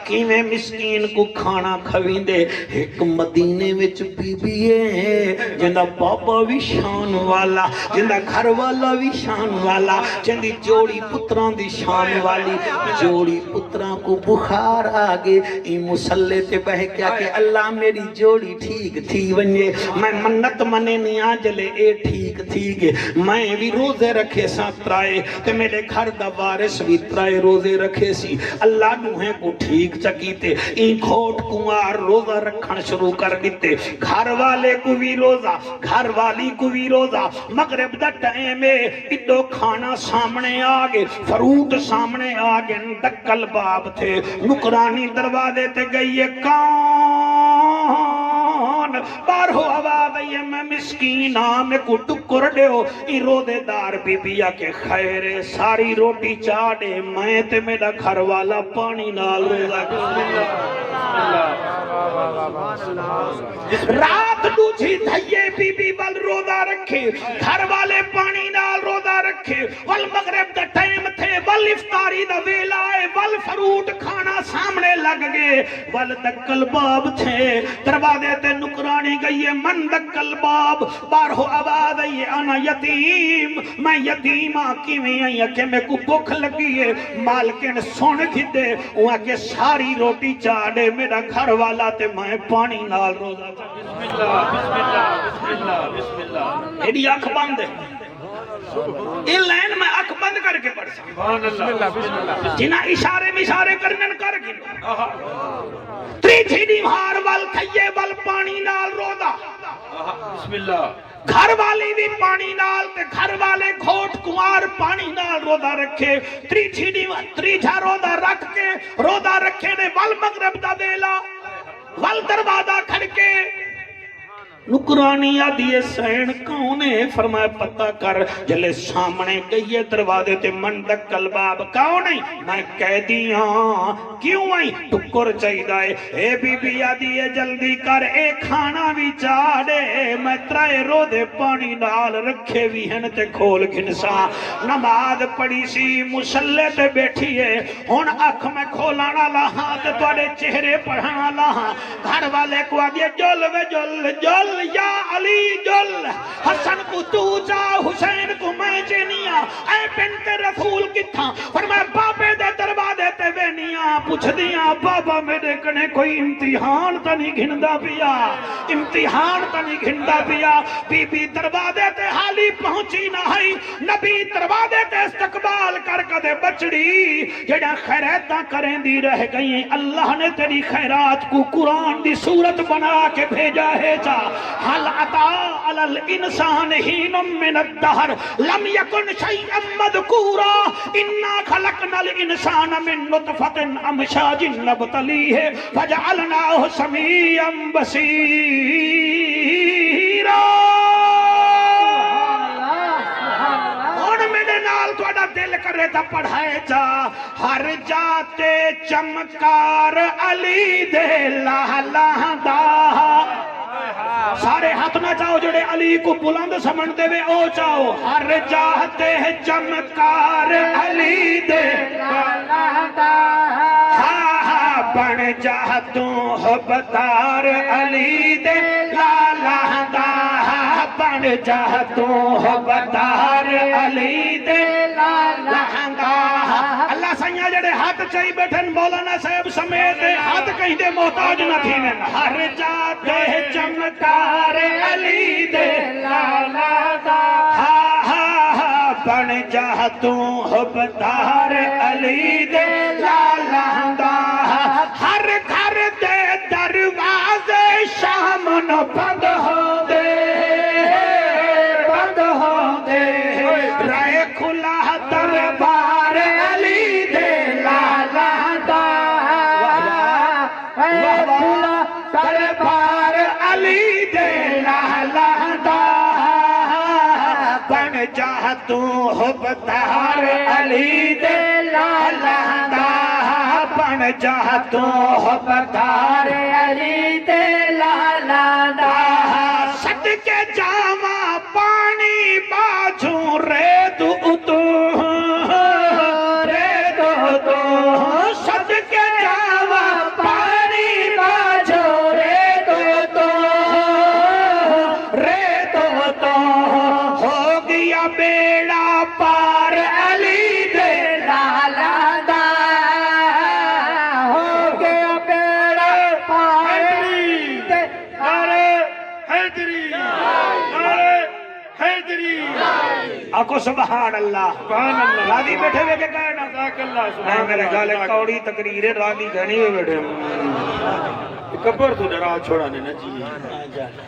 کیویں مسکین کو کھانا کھویندے ایک مدینے وچ بی بی ہے جندا بابا بھی شان والا جندا گھر والا بھی شان والا جندی جوڑی پتران دی شان والی جوڑی پتران کو بخار آگے ای مسلے تے بہ کیا کہ اللہ میری جوڑی ٹھیک تھی ونجے میں منت منے نہیں آجلے اے ٹھیک تھی گے میں بھی روزے رکھے ساں ترائے تے میرے گھر دا وارث بھی ترائے روزے رکھے سی اللہ نوہیں کو ٹھیک چکیتے این کھوٹ کنوار روزہ رکھن شروع کر دیتے گھر والے کو بھی روزہ گھر والی کو بھی روزہ مغرب دا ٹائم میں ادو کھانا سامنے آگے فروٹ سامنے آگے دکل باب تھے نکرانی دروازے تے گئی ہے کون بار ہو آواز ہے میں مسکین میں کو ٹکر دے ہو ای رودے دار بی بیا کے خیر ساری روٹی چاڑے میں تے میرا گھر والا پانی نال روزہ رات دوچھی دھائیے بی بی وال روزہ رکھے گھر والے پانی نال روزہ رکھے وال مغرب دا ٹائم تھے وال افطاری دا ویلا ہے وال فروٹ کھانا سامنے لگ گئے وال دکل باب تھے دروازے تے نکرانی گئی ہے من دکل باب بار ہو آواز ہے انا یتیم میں یتیم آکی میں آئی کہ میں کو بھوک لگی ہے مالکن سن کھدے وہاں کے ساری روٹی چاڑے میرا گھر والا تے میں پانی نال روزہ بسم اللہ بسم اللہ بسم اللہ بسم اللہ میری آنکھ بند ہے یہ لائن میں آنکھ بند کر کے پڑھ سکتا جنہ اشارے کرنن کر گئے تری تھیڑی مہار وال کھئیے وال پانی نال روزہ بسم اللہ گھر والی بھی پانی نال تے گھر والے گھوٹ کمار پانی نال روزہ رکھے تری جھا روزہ رکھ کے روزہ رکھے نے وال مغرب دا ویلا وال دروازہ کھڑکے نکرانی آدھیے سین کونے فرمایا پتہ کر جلے سامنے گئیے دروازے تے مندک کلباب کونے میں کہہ دیاں کیوں آئی ٹکر چاہی دائے اے بی بی آدھیے جلدی کر اے کھانا بھی چاڑے میں ترائے رو دے پانی نال رکھے بھی ہیں تے کھول گھنسا نماز پڑی سی مسلے تے بیٹھی ہے ہون اکھ میں کھولانا لہاں تے توڑے چہرے پڑھانا لہاں گھر والے کو آدھیے جل وے جل جل یا علی جل حسن کو تو جا حسین کو میں جنیا اے بنت رسول کتھا فرمایا بابے دے دروازے تے وینیا پوچھ دیا بابا میرے کنے کوئی امتحان تا نہیں گھندا پیا امتحان تا نہیں گھندا پیا بی بی دروازے تے حالی پہنچی نہ ہی نبی دروازے تے استقبال کر کدے بچڑی جڑا خیراتاں کریں دی رہ گئی اللہ نے تیری خیرات کو قرآن دی صورت بنا کے بھیجا ہے جا حل عطا علی الانسان ہین من الدہر لم یکن شیئا مذکورا انا خلقنا الانسان من نطفت امشاج نبتلیہ فجعلناہ سمیعا بصیرا توڑا دل کرے تا پڑھائے جا ہر جاتے چمکار علی دے لاہ دا سارے ہاتھ نہ چاہو جڑے علی کو بلند سمن دے وے او چاہو ہر جاتے چمکار علی دے لاہ دا بن جاتوں حبدار علی دے لاہ دا بن جاتوں حبدار علی دے اللہ سیاں جڑے ہاتھ چاہی بیٹھن مولانا صاحب سمیت ہاتھ کہیں دے محتاج نہ تھینن ہر جاتے چمکار علی دے لالا دا بن جاتوں حبدار علی دے لالا دا ہر گھر دے دروازے شامن بند ہو دے بند ہو دے رائے کھلا دربار علی دے لالا دا رائے کھلا دربار علی دے لالا دا بن جاتوں حبدار علی دے لالا دا بن جاتوں حبدار علی دے لالا دا صدقے جاواں پانی باجھوں ریت اتوں ریت اتوں صدقے جاواں تیری آکو سبحان اللہ سبحان اللہ راضی بیٹھے ہوئے کہ کہنا جزاک اللہ میں سبحان میرے گالے اللہ کوڑی تقریر ہے راضی گھنی ہوئے بیٹھے کبر تو ڈرا چھوڑانے نہ جی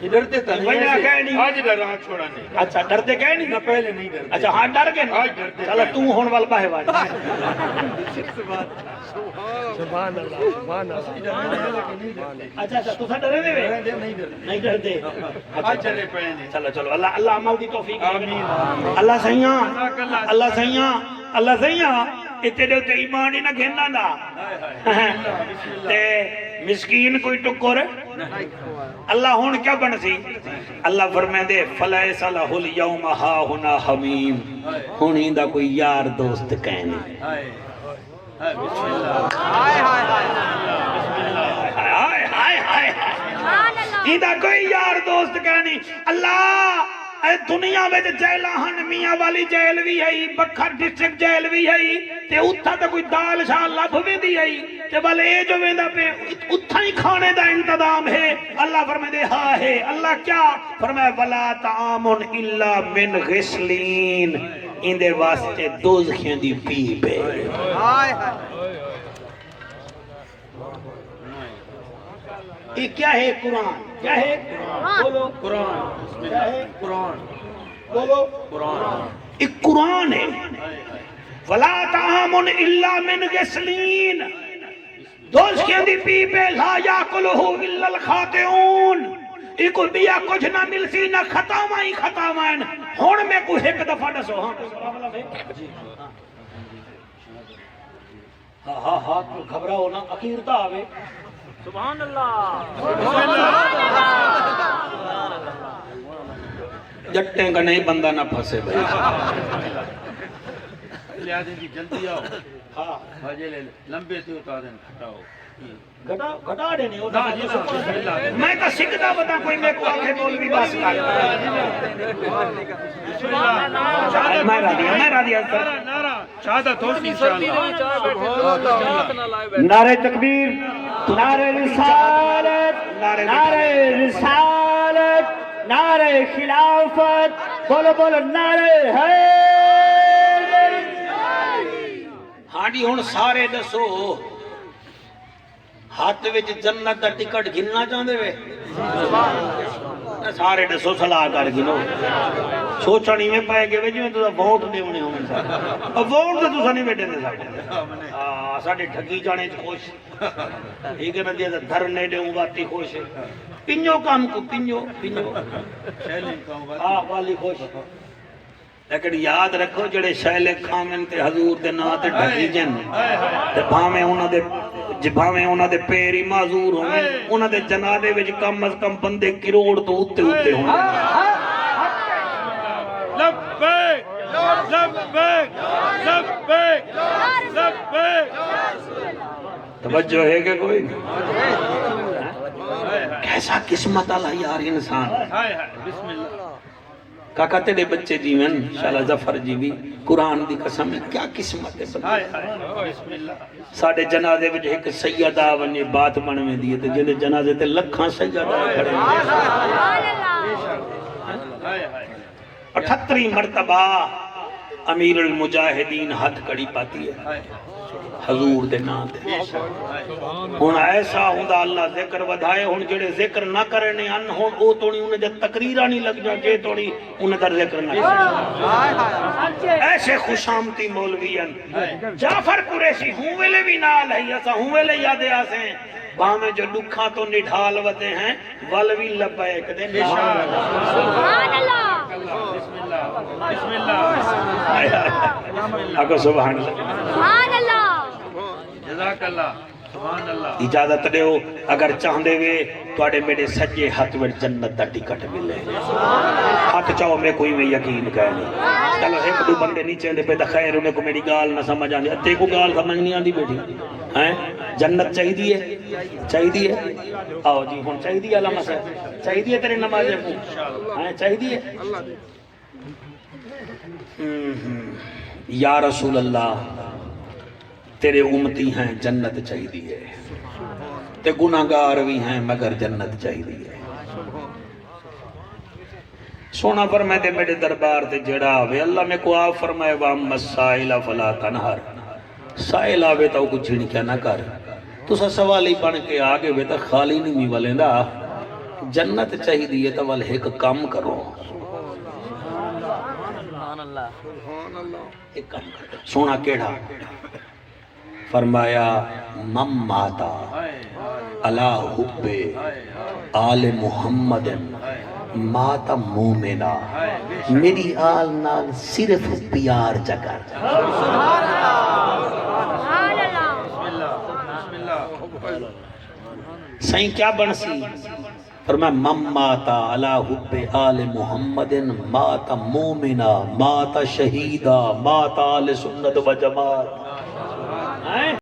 یہ ڈرتے تھا وجہ کہہ نہیں آج ڈرا چھوڑانے اچھا ڈرتے کہہ نہیں نہ پہلے نہیں ڈرتے اچھا ہاں ڈر گئے آج ڈرتے چلو تو ہون وال باہے والی اچھا اچھا تو ڈرے دے نہیں ڈرتے آج چلے پہنے چلو چلو اللہ اللہ عمل دی توفیق آمین اللہ سیاں اللہ سیاں اتنے دے تے ایمان ہی نہ گھننا دا تے مسکین کوئی ٹکر اللہ ہون کیا بن سی اللہ فرمائے دے فلیس لہ الیوم ہاہنا حمیم ہون ہی دا کوئی یار دوست کہنے بسم اللہ ہی دا کوئی یار دوست کہنی اللہ اے دنیا میں جیلہن میاں والی جیل بھی ہے بکھر ڈسٹرکٹ جیل بھی ہے تے اتھا تا کوئی دال شاہ لب بھی دی ہے تے بلے اے جو ویندہ پہ اتھا ہی کھانے دا انتظام ہے اللہ فرمائے دے ہاں ہے اللہ کیا فرمائے وَلَا طَعَامٌ إِلَّا مِنْ غِسْلِينَ اندے واسطے دوزخیاں دی پیپ ہے یہ کیا ہے قرآن کیا ہے بولو قرآن کیا ہے قرآن بولو قرآن ایک قرآن ہے وَلَا طَعَامٌ إِلَّا مِنْ غِسْلِينَ دوزخیاں دی پیپ ہے لا یاکلہ الا الخاطئون ایکو بیا کچھ نہ مل سی نہ ختامائی ختامائن ہون میں کو ایک دفعہ ڈسو ہاں ہاں تو گھبراؤ نا اخیرتا آوے سبحان اللہ جٹیں کا نہیں بندہ نہ پھنسے بھائی لے آدھیں کی جلدی آؤ ہاں بھاجے لے لمبے سے اتار دیں کھٹاؤ گھٹا دینے میں تو سکھتا بتا کوئی میں کو آنکھیں بول بھی باس کر میں را دیا نعرہ شہادت ہوسی انشاءاللہ نعرہ تکبیر نعرہ رسالت نعرہ رسالت نعرہ خلافت بولو بولو نعرہ حیدر ہاں جی ہن سارے دسو ہاتھ وچ جنت دا ٹکٹ گننا چاہندے وے سارے دسو صلاح کر گنو سوچنی میں پائے گئے وے جویں تساں ووٹ دیونے ہون ووٹ تے تساں نہیں بیٹھے دے ساڈے ہاں ساڈے ٹھگی جانے چ خوش ٹھیک ہے نا دی دھرنے دیوں باتی خوش پنجو کام کو پنجو ہاں والی خوش لیکن یاد رکھو جڑے شیلے کھامن تے حضور دے نا تے ڈھکی جن تے بھاویں انہاں دے پیری معذور ہوں انہاں دے جنازے وچ کم از کم بندے کروڑ تو اتے ہوں لبیک لبیک لبیک لبیک توجہ ہے کہ کوئی کیسا قسمت اللہ یار انسان بسم اللہ کاکا تیرے بچے جیون شالا ظفر جی بھی قرآن دی قسم ہے کیا قسمت ہے بسم اللہ ساڑھے جنازے وچ ایک سیدہ ونی بات من میں دیئے تھے جنہیں جنازے تے لکھاں سیدہ کھڑے 78 مرتبہ امیر المجاہدین ہاتھ کڑی پاتی ہے حضور دے نام دے ہن ایسا ہوندا اللہ ذکر ودھائے ہن جڑے ذکر نہ کرنے ان ہن او توڑی انہیں جب تقریرہ نہیں لگ جا جے توڑی انہیں در ذکر نہ کرنے ایسے خوشامتی مولویان جعفر قریشی ہوں ویلے بھی نال ہے ایسا ہوں ویلے یادے آسے ہیں وہاں میں جو لکھاں تو نڈھال وتے ہیں والوی لبائک دے سبحان اللہ بسم اللہ بسم اللہ اگر سبحان اللہ سبحان اللہ جزاک اللہ سبحان اللہ اجازت دے ہو اگر چاہندے وے توڑے میرے سجے ہاتھ میں جنت دا ٹکٹ ملے ہاتھ چاہو میں کوئی میں یقین کہہ نہیں چلو ایک دو بندے نہیں چاہندے پہ خیر انہیں کو میری گال نہ سمجھ آندی تے کو گال سمجھ نہیں آندی بیٹھی ہیں جنت چاہی دی ہے آؤ جی ہون چاہی دی علامہ صاحب چاہی دی ہے تیرے نمازیں کو ہیں چاہی دی ہے یا رسول اللہ تیرے امتی ہیں جنت چاہی دی ہے تے گناہگار بھی ہیں مگر جنت چاہی دی ہے سونا فرمائے دے میرے دربار تے جڑا آوے اللہ میں کو آپ فرمائے وام مسائلہ فلا تنہر سائل آوے تو کچھ جھنکیا نہ کر تو سا سوالی بن کے آگے وے تا خالی نہیں می والے دا جنت چاہی دیئے تا وال ایک کام کرو ایک کام کرو سونا کیڑا فرمایا مم ماتا علا حب آل محمد ماتا مومنہ میری آل نال صرف پیار جگر سبحان اللہ سائیں کیا بنسی فرمایا مم ماتا علا حب آل محمد ماتا مومنہ ماتا شہیدہ ماتا آل سنت و جماعت